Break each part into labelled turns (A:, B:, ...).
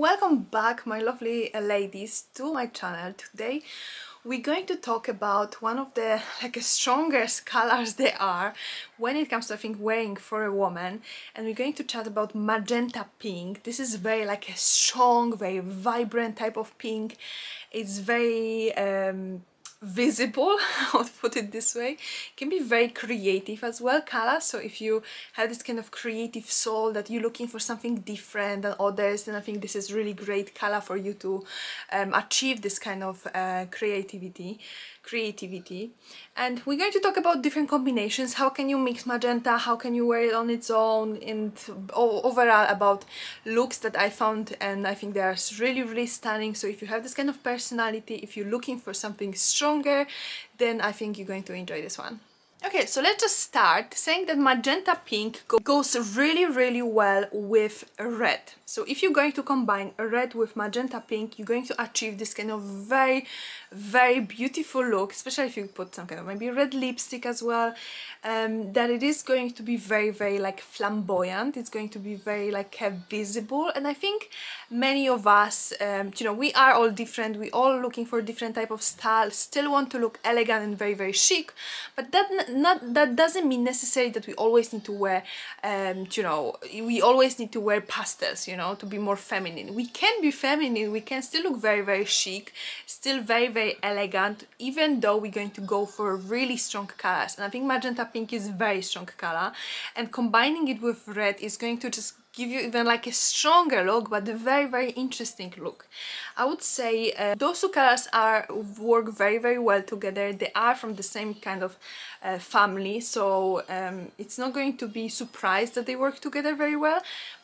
A: welcome back, my lovely ladies, to my channel. Today we're going to talk about one of the strongest colors there are when it comes to, I think, wearing for a woman, and we're going to chat about magenta pink. This is very a strong, very vibrant type of pink. It's very visible, I would put it this way. It can be very creative as well color, so if you have this kind of creative soul that you're looking for something different than others, then I think this is really great color for you to achieve this kind of creativity. And we're going to talk about different combinations. How can you mix magenta, how can you wear it on its own, and overall about looks that I found, and I think they are really stunning. So if you have this kind of personality, if you're looking for something stronger, then I think you're going to enjoy this one. Okay, so let's just start saying that magenta pink goes really well with red. So if you're going to combine red with magenta pink, you're going to achieve this kind of very beautiful look, especially if you put some kind of maybe red lipstick as well. That it is going to be very flamboyant. It's going to be very visible, and I think many of us, we are all different. We all looking for different type of style, still want to look elegant and very chic, but that doesn't mean necessarily that we always need to wear we always need to wear pastels, to be more feminine. We can be feminine, we can still look very chic, still very elegant, even though we're going to go for really strong colors. And I think magenta pink is very strong color, and combining it with red is going to just give you even a stronger look, but a very interesting look. I would say those two colors work very well together. They are from the same kind of family, so it's not going to be surprised that they work together very well.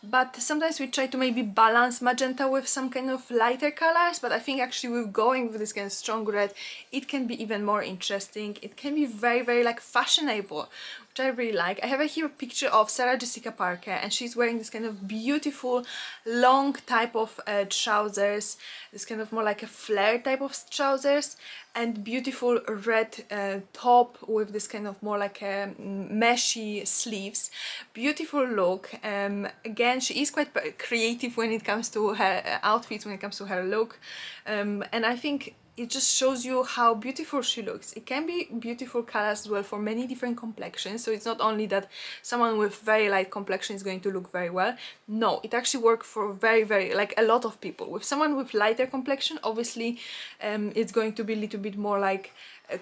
A: But sometimes we try to maybe balance magenta with some kind of lighter colors, but I think actually with going with this kind of strong red, it can be even more interesting. It can be very fashionable, which I really like. I have here a picture of Sarah Jessica Parker, and she's wearing this kind of beautiful long type of trousers, this kind of more like a flare type of trousers, and beautiful red top with this kind of more like a meshy sleeves. Beautiful look. Again, she is quite creative when it comes to her outfits, when it comes to her look, and I think it just shows you how beautiful she looks. It can be beautiful colors as well for many different complexions, so it's not only that someone with very light complexion is going to look very well. No, it actually works for very a lot of people. With someone with lighter complexion, obviously it's going to be a little bit more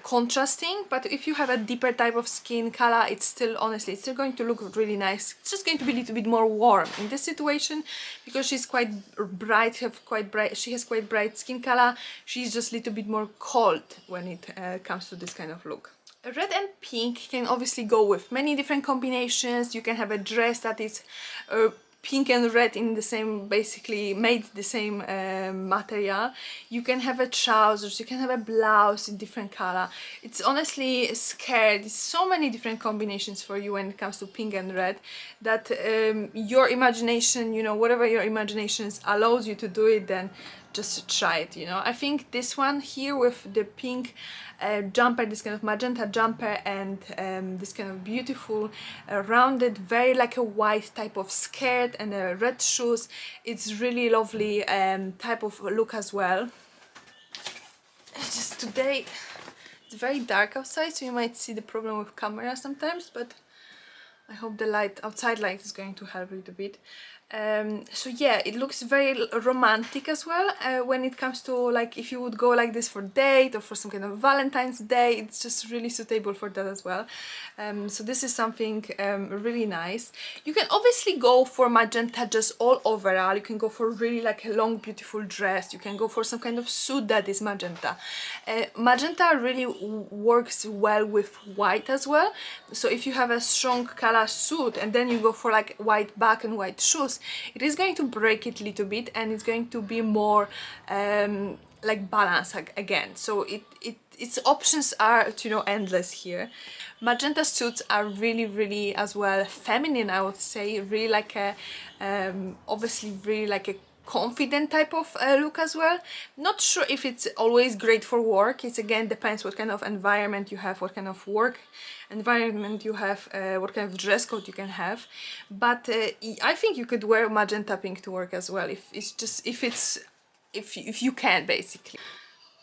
A: contrasting, but if you have a deeper type of skin color, it's still, honestly, it's still going to look really nice. It's just going to be a little bit more warm in this situation, because she's quite bright, she has quite bright skin color. She's just a little bit more cold when it comes to this kind of look. Red and pink can obviously go with many different combinations. You can have a dress that is pink and red in the same, basically made the same material. You can have a trousers, you can have a blouse in different color. It's honestly scared. It's so many different combinations for you when it comes to pink and red, that your imagination, whatever your imagination allows you to do it, then just try it. I think this one here with the pink jumper, this kind of magenta jumper, and this kind of beautiful rounded, very a white type of skirt and red shoes, it's really lovely type of look as well. It's just today it's very dark outside, so you might see the problem with camera sometimes, but I hope the outside light is going to help a little bit. So yeah, it looks very romantic as well when it comes to if you would go like this for date or for some kind of Valentine's Day. It's just really suitable for that as well. So this is something really nice. You can obviously go for magenta just all overall. You can go for really a long beautiful dress. You can go for some kind of suit that is magenta. Magenta really works well with white as well. So if you have a strong color suit and then you go for white back and white shoes, it is going to break it a little bit, and it's going to be more balance again. So its options are endless here. Magenta suits are really as well feminine, I would say. Really obviously really a confident type of look as well. Not sure if it's always great for work. It again depends what kind of environment you have, what kind of work environment you have, what kind of dress code you can have. But I think you could wear magenta pink to work as well, if you can, basically.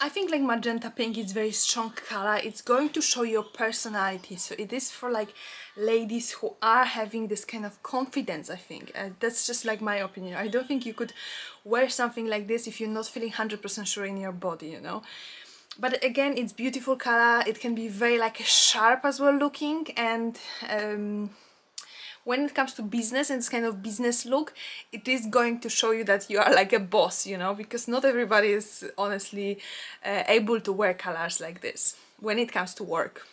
A: I think like magenta pink is very strong color. It's going to show your personality, so it is for like ladies who are having this kind of confidence. I think that's just like my opinion. I don't think you could wear something like this if you're not feeling 100% sure in your body, you know. But again, it's beautiful color. It can be very like sharp as well looking, and when it comes to business and this kind of business look, it is going to show you that you are like a boss, you know, because not everybody is honestly able to wear colors like this when it comes to work.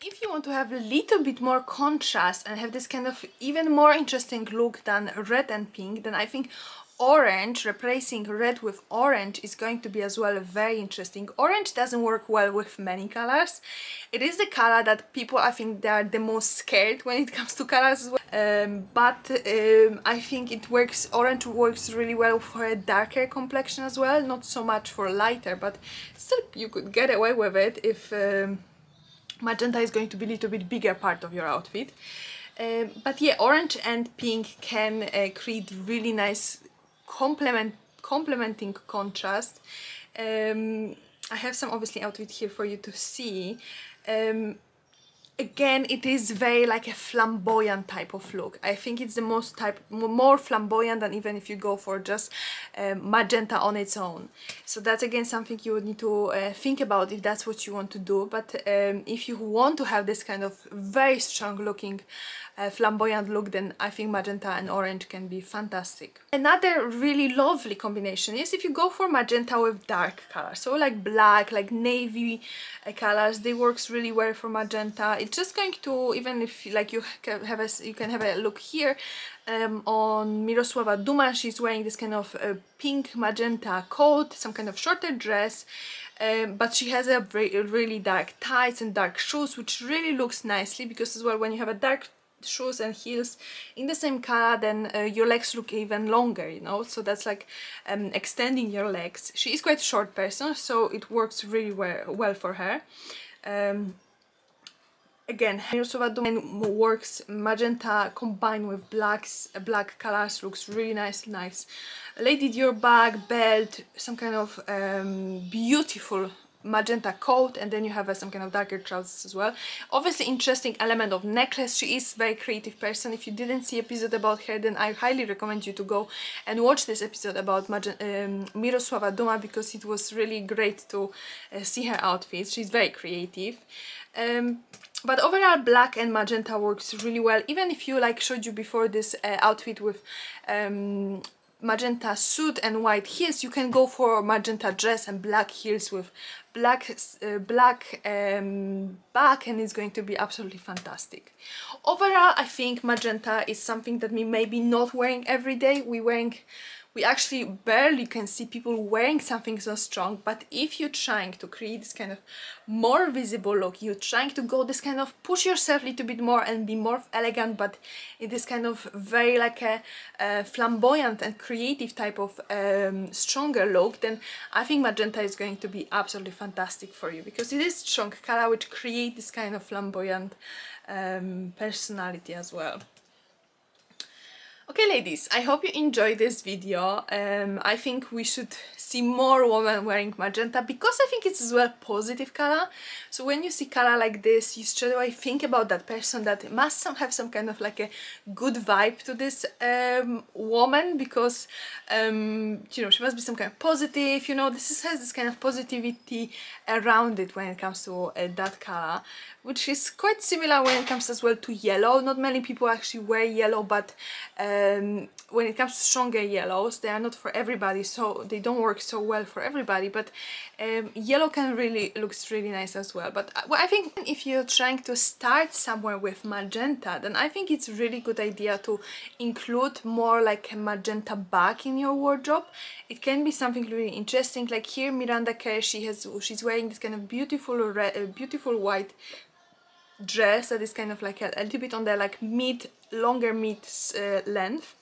A: If you want to have a little bit more contrast and have this kind of even more interesting look than red and pink, then I think orange, replacing red with orange, is going to be as well very interesting. Orange doesn't work well with many colors. It is the color that people, I think, they are the most scared when it comes to colors as well. I think it works, orange works really well for a darker complexion as well, not so much for lighter, but still you could get away with it if magenta is going to be a little bit bigger part of your outfit. But yeah, orange and pink can create really nice complementing contrast. I have some obviously outfit here for you to see. Again, it is very like a flamboyant type of look. I think it's the more flamboyant than even if you go for just magenta on its own. So that's again something you would need to think about if that's what you want to do. But if you want to have this kind of very strong looking flamboyant look, then I think magenta and orange can be fantastic. Another really lovely combination is if you go for magenta with dark colors, so like black, like navy colors. They works really well for magenta. It's just going to, even if like you can have a look here on Mirosława Duma. She's wearing this kind of pink magenta coat, some kind of shorter dress. But she has a really dark tights and dark shoes, which really looks nicely, because as well when you have a dark shoes and heels in the same color, then your legs look even longer, you know, so that's like extending your legs. She is quite a short person, so it works really well for her. Again, works magenta combined with black colors, looks really nice. Lady Dior bag, belt, some kind of beautiful magenta coat, and then you have some kind of darker trousers as well. Obviously interesting element of necklace. She is a very creative person. If you didn't see episode about her, then I highly recommend you to go and watch this episode about Mirosława Duma, because it was really great to see her outfits. She's very creative. But overall, black and magenta works really well. Even if you, like showed you before, this outfit with magenta suit and white heels, you can go for magenta dress and black heels with black back, and it's going to be absolutely fantastic. Overall, I think magenta is something that we maybe not wearing every day. We actually barely can see people wearing something so strong, but if you're trying to create this kind of more visible look, you're trying to go this kind of push yourself a little bit more and be more elegant, but in this kind of very like a flamboyant and creative type of stronger look, then I think magenta is going to be absolutely fantastic for you, because it is strong color which create this kind of flamboyant personality as well. Okay ladies, I hope you enjoyed this video. I think we should see more women wearing magenta, because I think it's as well positive color. So when you see color like this, you straight away think about that person that must have some kind of like a good vibe to this woman, because you know, she must be some kind of positive, you know, has this kind of positivity around it when it comes to that color, which is quite similar when it comes as well to yellow. Not many people actually wear yellow, but when it comes to stronger yellows, they are not for everybody, so they don't work so well for everybody, but yellow looks really nice as well. But I think if you're trying to start somewhere with magenta, then I think it's a really good idea to include more like a magenta bag in your wardrobe. It can be something really interesting. Like here, Miranda Kerr, she's wearing this kind of beautiful white dress that is kind of like a little bit on the like longer mid length.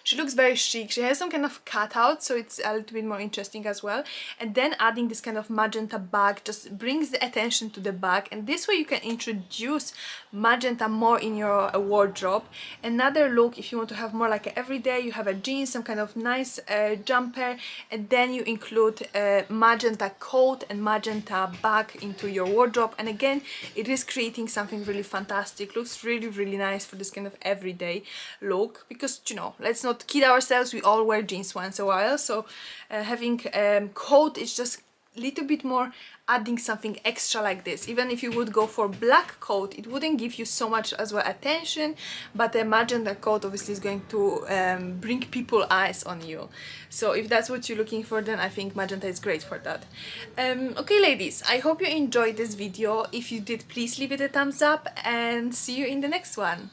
A: She looks very chic. She has some kind of cutout, so it's a little bit more interesting as well. And then adding this kind of magenta bag just brings the attention to the bag, and this way you can introduce magenta more in your wardrobe. Another look, if you want to have more like a everyday, you have a jeans, some kind of nice jumper, and then you include a magenta coat and magenta bag into your wardrobe, and again it is creating something really fantastic. Looks really nice for this kind of everyday look, because you know, let's not kid ourselves, we all wear jeans once a while, so having coat is just little bit more adding something extra like this. Even if you would go for black coat, it wouldn't give you so much as well attention, but the magenta coat obviously is going to bring people eyes on you. So if that's what you're looking for, then I think magenta is great for that. Okay ladies, I hope you enjoyed this video. If you did, please leave it a thumbs up, and see you in the next one.